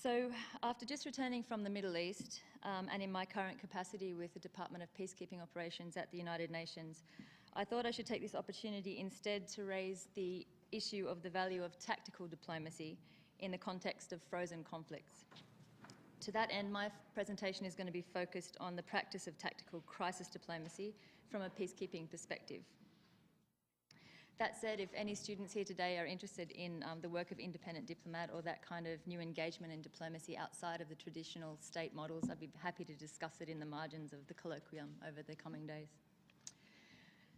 So after just returning from the Middle East, and in my current capacity with the Department of Peacekeeping Operations at the United Nations, I thought I should take this opportunity instead to raise the issue of the value of tactical diplomacy in the context of frozen conflicts. To that end, my presentation is going to be focused on the practice of tactical crisis diplomacy from a peacekeeping perspective. That said, if any students here today are interested in the work of independent diplomat or that kind of new engagement in diplomacy outside of the traditional state models, I'd be happy to discuss it in the margins of the colloquium over the coming days.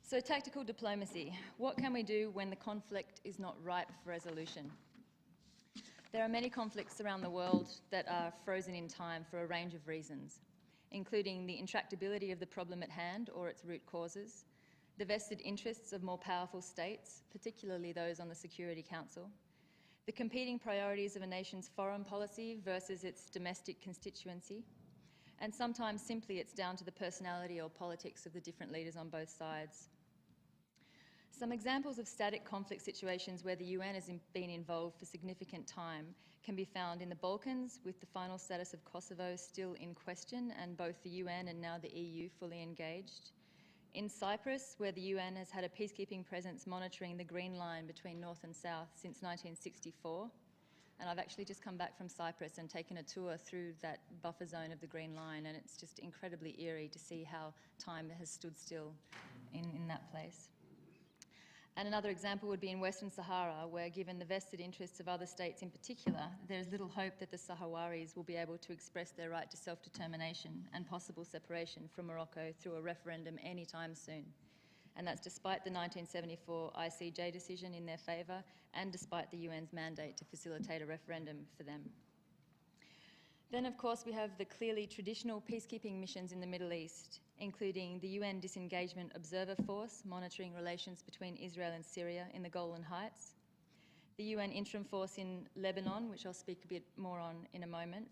So, tactical diplomacy. What can we do when the conflict is not ripe for resolution? There are many conflicts around the world that are frozen in time for a range of reasons, including the intractability of the problem at hand or its root causes, the vested interests of more powerful states, particularly those on the Security Council, the competing priorities of a nation's foreign policy versus its domestic constituency, and sometimes simply it's down to the personality or politics of the different leaders on both sides. Some examples of static conflict situations where the UN has been involved for significant time can be found in the Balkans, with the final status of Kosovo still in question and both the UN and now the EU fully engaged. In Cyprus, where the UN has had a peacekeeping presence monitoring the Green Line between North and South since 1964. And I've actually just come back from Cyprus and taken a tour through that buffer zone of the Green Line, and it's just incredibly eerie to see how time has stood still in that place. And another example would be in Western Sahara, where, given the vested interests of other states in particular, there is little hope that the Sahrawis will be able to express their right to self-determination and possible separation from Morocco through a referendum anytime soon. And that's despite the 1974 ICJ decision in their favour and despite the UN's mandate to facilitate a referendum for them. Then, of course, we have the clearly traditional peacekeeping missions in the Middle East, including the UN Disengagement Observer Force monitoring relations between Israel and Syria in the Golan Heights, the UN Interim Force in Lebanon, which I'll speak a bit more on in a moment,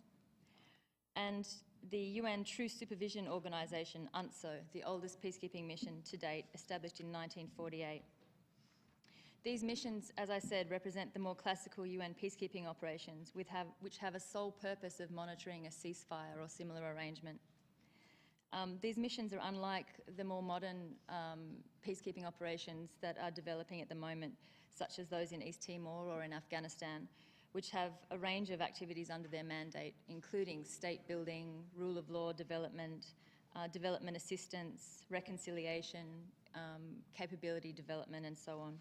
and the UN True Supervision Organisation, UNTSO, the oldest peacekeeping mission to date, established in 1948. These missions, as I said, represent the more classical UN peacekeeping operations, which have a sole purpose of monitoring a ceasefire or similar arrangement. These missions are unlike the more modern peacekeeping operations that are developing at the moment, such as those in East Timor or in Afghanistan, which have a range of activities under their mandate, including state building, rule of law development, development assistance, reconciliation, capability development, and so on.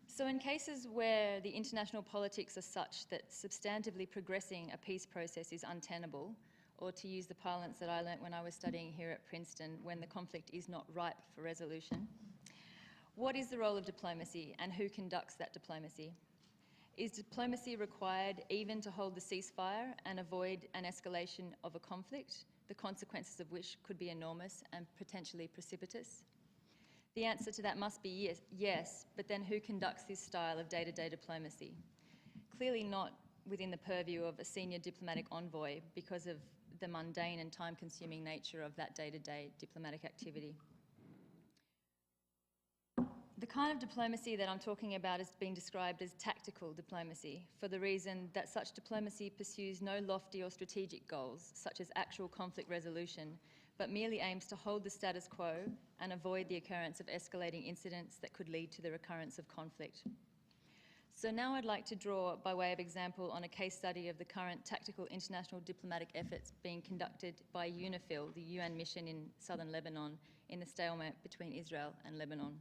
So in cases where the international politics are such that substantively progressing a peace process is untenable, or to use the parlance that I learnt when I was studying here at Princeton, when the conflict is not ripe for resolution, what is the role of diplomacy and who conducts that diplomacy? Is diplomacy required even to hold the ceasefire and avoid an escalation of a conflict, the consequences of which could be enormous and potentially precipitous? The answer to that must be yes, but then who conducts this style of day-to-day diplomacy? Clearly not within the purview of a senior diplomatic envoy because of the mundane and time-consuming nature of that day-to-day diplomatic activity. The kind of diplomacy that I'm talking about is being described as tactical diplomacy for the reason that such diplomacy pursues no lofty or strategic goals, such as actual conflict resolution, but merely aims to hold the status quo and avoid the occurrence of escalating incidents that could lead to the recurrence of conflict. So now I'd like to draw, by way of example, on a case study of the current tactical international diplomatic efforts being conducted by UNIFIL, the UN mission in southern Lebanon, in the stalemate between Israel and Lebanon.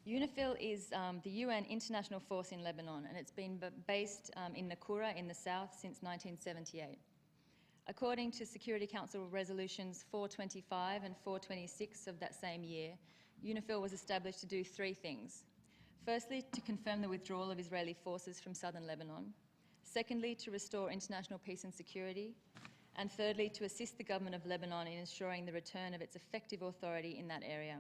UNIFIL is the UN international force in Lebanon, and it's been based in Nakura in the south since 1978. According to Security Council resolutions 425 and 426 of that same year, UNIFIL was established to do three things. Firstly, to confirm the withdrawal of Israeli forces from southern Lebanon. Secondly, to restore international peace and security. And thirdly, to assist the government of Lebanon in ensuring the return of its effective authority in that area.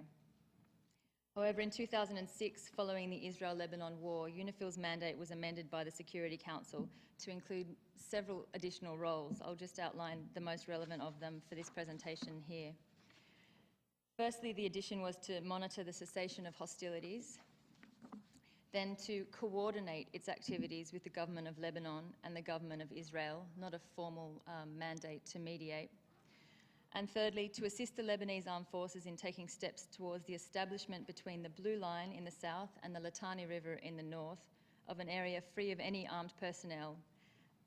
However, in 2006, following the Israel-Lebanon war, UNIFIL's mandate was amended by the Security Council to include several additional roles. I'll just outline the most relevant of them for this presentation here. Firstly, the addition was to monitor the cessation of hostilities. then to coordinate its activities with the government of Lebanon and the government of Israel, not a formal mandate to mediate. And thirdly, to assist the Lebanese armed forces in taking steps towards the establishment between the Blue Line in the south and the Litani River in the north of an area free of any armed personnel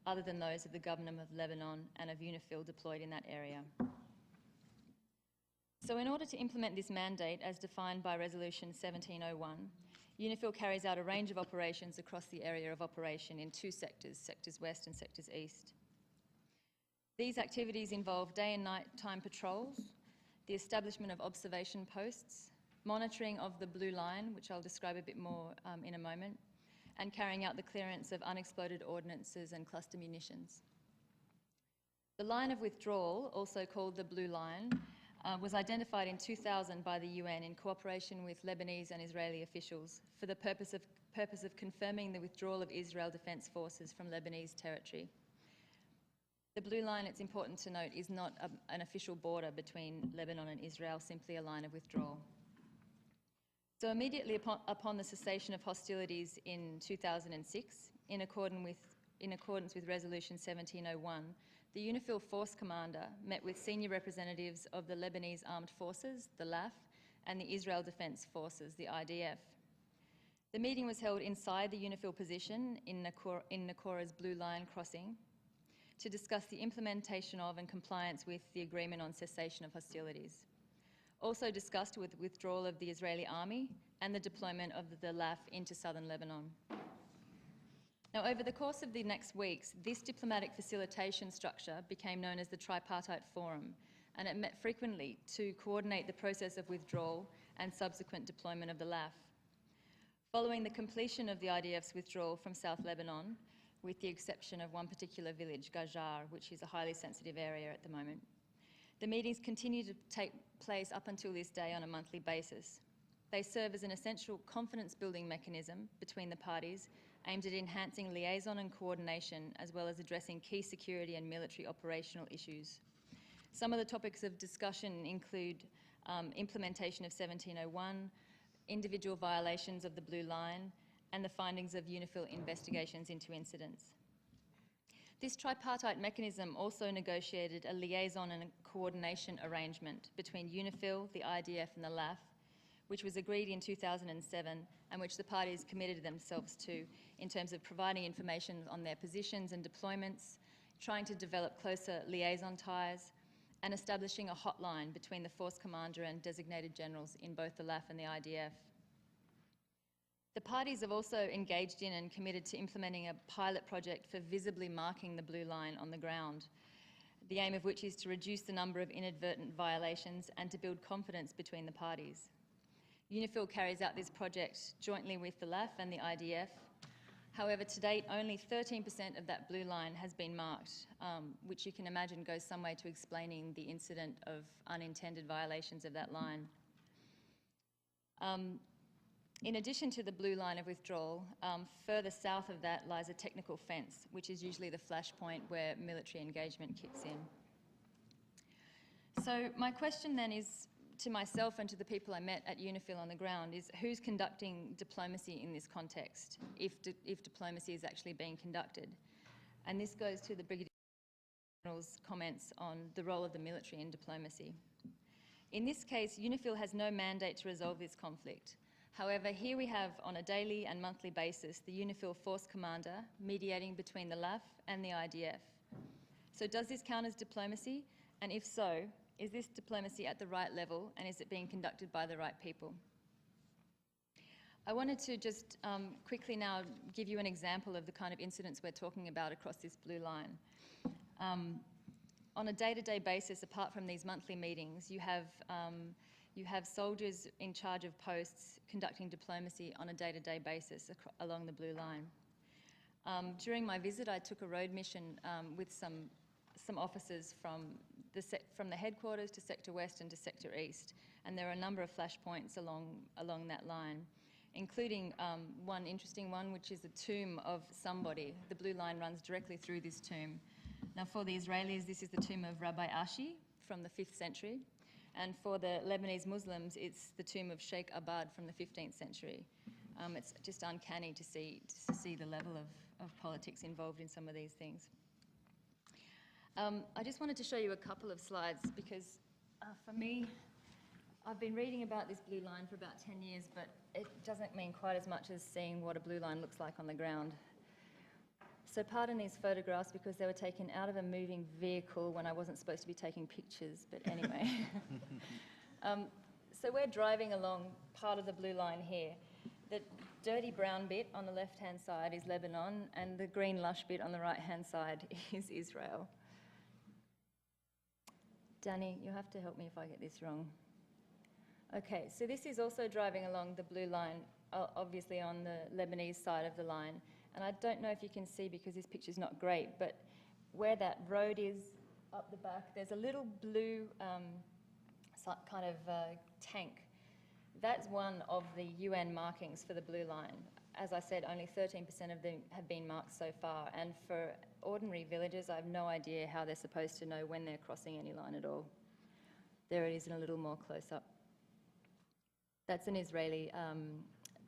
other than those of the government of Lebanon and of UNIFIL deployed in that area. So in order to implement this mandate as defined by Resolution 1701, UNIFIL carries out a range of operations across the area of operation in two sectors, sectors west and sectors east. These activities involve day and night time patrols, the establishment of observation posts, monitoring of the Blue Line, which I'll describe a bit more in a moment, and carrying out the clearance of unexploded ordnances and cluster munitions. The line of withdrawal, also called the Blue Line, was identified in 2000 by the UN in cooperation with Lebanese and Israeli officials for the purpose of confirming the withdrawal of Israel Defense Forces from Lebanese territory. The Blue Line, it's important to note, is not an official border between Lebanon and Israel, simply a line of withdrawal. So immediately upon the cessation of hostilities in 2006, in accordance with Resolution 1701, the UNIFIL Force Commander met with senior representatives of the Lebanese Armed Forces, the LAF, and the Israel Defense Forces, the IDF. The meeting was held inside the UNIFIL position in Nakora's Blue Line crossing to discuss the implementation of and compliance with the agreement on cessation of hostilities. Also discussed with withdrawal of the Israeli army and the deployment of the LAF into southern Lebanon. Now, over the course of the next weeks, this diplomatic facilitation structure became known as the Tripartite Forum, and it met frequently to coordinate the process of withdrawal and subsequent deployment of the LAF. Following the completion of the IDF's withdrawal from South Lebanon, with the exception of one particular village, Gajar, which is a highly sensitive area at the moment, the meetings continue to take place up until this day on a monthly basis. They serve as an essential confidence-building mechanism between the parties aimed at enhancing liaison and coordination, as well as addressing key security and military operational issues. Some of the topics of discussion include implementation of 1701, individual violations of the Blue Line, and the findings of UNIFIL investigations into incidents. This tripartite mechanism also negotiated a liaison and a coordination arrangement between UNIFIL, the IDF and the LAF, which was agreed in 2007 and which the parties committed themselves to in terms of providing information on their positions and deployments, trying to develop closer liaison ties, and establishing a hotline between the force commander and designated generals in both the LAF and the IDF. The parties have also engaged in and committed to implementing a pilot project for visibly marking the Blue Line on the ground, the aim of which is to reduce the number of inadvertent violations and to build confidence between the parties. UNIFIL carries out this project jointly with the LAF and the IDF. However, to date, only 13% of that Blue Line has been marked, which you can imagine goes some way to explaining the incident of unintended violations of that line. In addition to the Blue Line of withdrawal, further south of that lies a technical fence, which is usually the flashpoint where military engagement kicks in. So my question then is to myself and to the people I met at UNIFIL on the ground is who's conducting diplomacy in this context, if diplomacy is actually being conducted? And this goes to the Brigadier General's comments on the role of the military in diplomacy. In this case, UNIFIL has no mandate to resolve this conflict. However, here we have, on a daily and monthly basis, the UNIFIL Force Commander mediating between the LAF and the IDF. So does this count as diplomacy? And if so, is this diplomacy at the right level and is it being conducted by the right people? I wanted to just quickly now give you an example of the kind of incidents we're talking about across this Blue Line. On a day-to-day basis, apart from these monthly meetings, you have soldiers in charge of posts conducting diplomacy on a day-to-day basis along the Blue Line. During my visit, I took a road mission with some officers from the headquarters to Sector West and to Sector East, and there are a number of flashpoints along that line, including one interesting one, which is a tomb of somebody. The Blue Line runs directly through this tomb. Now, for the Israelis, this is the tomb of Rabbi Ashi from the 5th century. And for the Lebanese Muslims, it's the tomb of Sheikh Abad from the 15th century. It's just uncanny to see the level of politics involved in some of these things. I just wanted to show you a couple of slides because for me, I've been reading about this blue line for about 10 years, but it doesn't mean quite as much as seeing what a blue line looks like on the ground. So pardon these photographs because they were taken out of a moving vehicle when I wasn't supposed to be taking pictures, but anyway. So we're driving along part of the blue line here. The dirty brown bit on the left-hand side is Lebanon, and the green lush bit on the right-hand side is Israel. Danny, you'll have to help me if I get this wrong. Okay, so this is also driving along the blue line, obviously on the Lebanese side of the line. And I don't know if you can see because this picture's not great, but where that road is up the back, there's a little blue kind of tank. That's one of the UN markings for the blue line. As I said, only 13% of them have been marked so far. And for ordinary villagers, I have no idea how they're supposed to know when they're crossing any line at all. There it is in a little more close up. That's an Israeli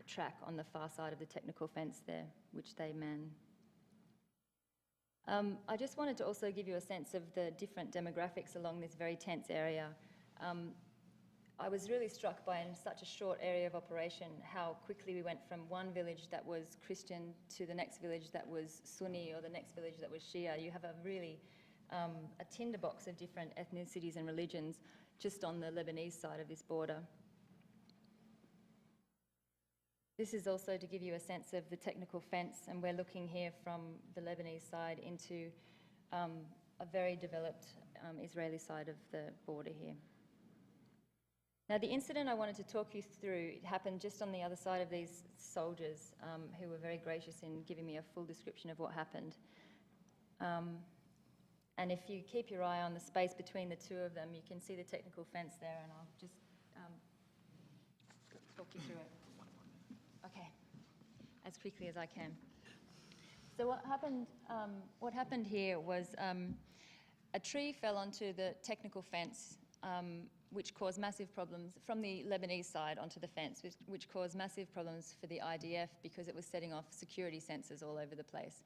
track on the far side of the technical fence there, which they man. I just wanted to also give you a sense of the different demographics along this very tense area. I was really struck by, in such a short area of operation, how quickly we went from one village that was Christian to the next village that was Sunni, or the next village that was Shia. You have a really a tinderbox of different ethnicities and religions just on the Lebanese side of this border. This is also to give you a sense of the technical fence, and we're looking here from the Lebanese side into a very developed Israeli side of the border here. Now, the incident I wanted to talk you through, it happened just on the other side of these soldiers who were very gracious in giving me a full description of what happened. And if you keep your eye on the space between the two of them, you can see the technical fence there, and I'll just talk you through it. Okay, as quickly as I can. So what happened here was a tree fell onto the technical fence, which caused massive problems from the Lebanese side onto the fence, which caused massive problems for the IDF because it was setting off security sensors all over the place.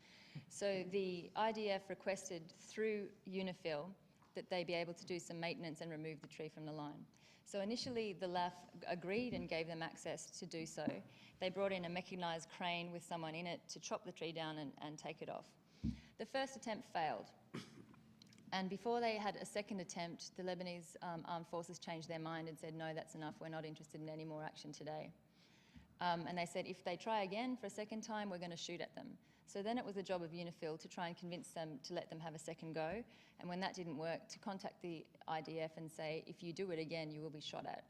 So the IDF requested through UNIFIL that they be able to do some maintenance and remove the tree from the line. So initially the LAF agreed and gave them access to do so. They brought in a mechanised crane with someone in it to chop the tree down and take it off. The first attempt failed. And before they had a second attempt, the Lebanese armed forces changed their mind and said, no, that's enough, we're not interested in any more action today. And they said, if they try again for a second time, we're going to shoot at them. So then it was the job of UNIFIL to try and convince them to let them have a second go. And when that didn't work, to contact the IDF and say, if you do it again, you will be shot at.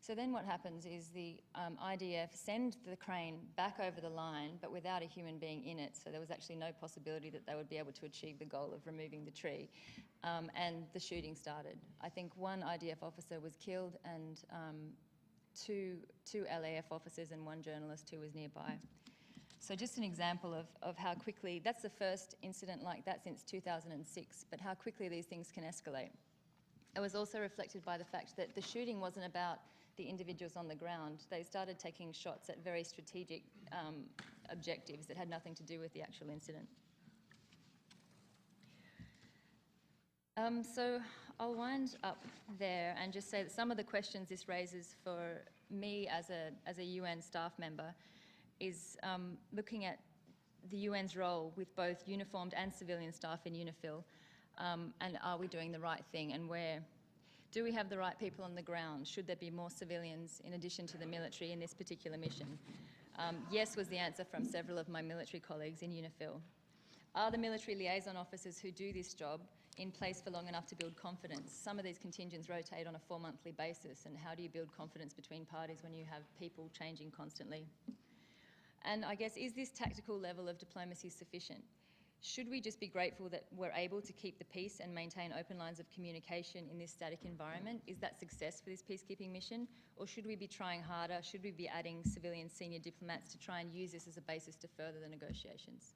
So then what happens is the IDF send the crane back over the line, but without a human being in it. So there was actually no possibility that they would be able to achieve the goal of removing the tree. And the shooting started. I think one IDF officer was killed and two LAF officers and one journalist who was nearby. So just an example of how quickly, that's the first incident like that since 2006, but how quickly these things can escalate. It was also reflected by the fact that the shooting wasn't about the individuals on the ground. They started taking shots at very strategic objectives that had nothing to do with the actual incident. So I'll wind up there and just say that some of the questions this raises for me as a UN staff member is looking at the UN's role with both uniformed and civilian staff in UNIFIL, and are we doing the right thing, and where do we have the right people on the ground? Should there be more civilians in addition to the military in this particular mission? Yes was the answer from several of my military colleagues in UNIFIL. Are the military liaison officers who do this job in place for long enough to build confidence? Some of these contingents rotate on a 4-monthly basis, and how do you build confidence between parties when you have people changing constantly? And I guess, is this tactical level of diplomacy sufficient? Should we just be grateful that we're able to keep the peace and maintain open lines of communication in this static environment? Is that success for this peacekeeping mission? Or should we be trying harder? Should we be adding civilian senior diplomats to try and use this as a basis to further the negotiations?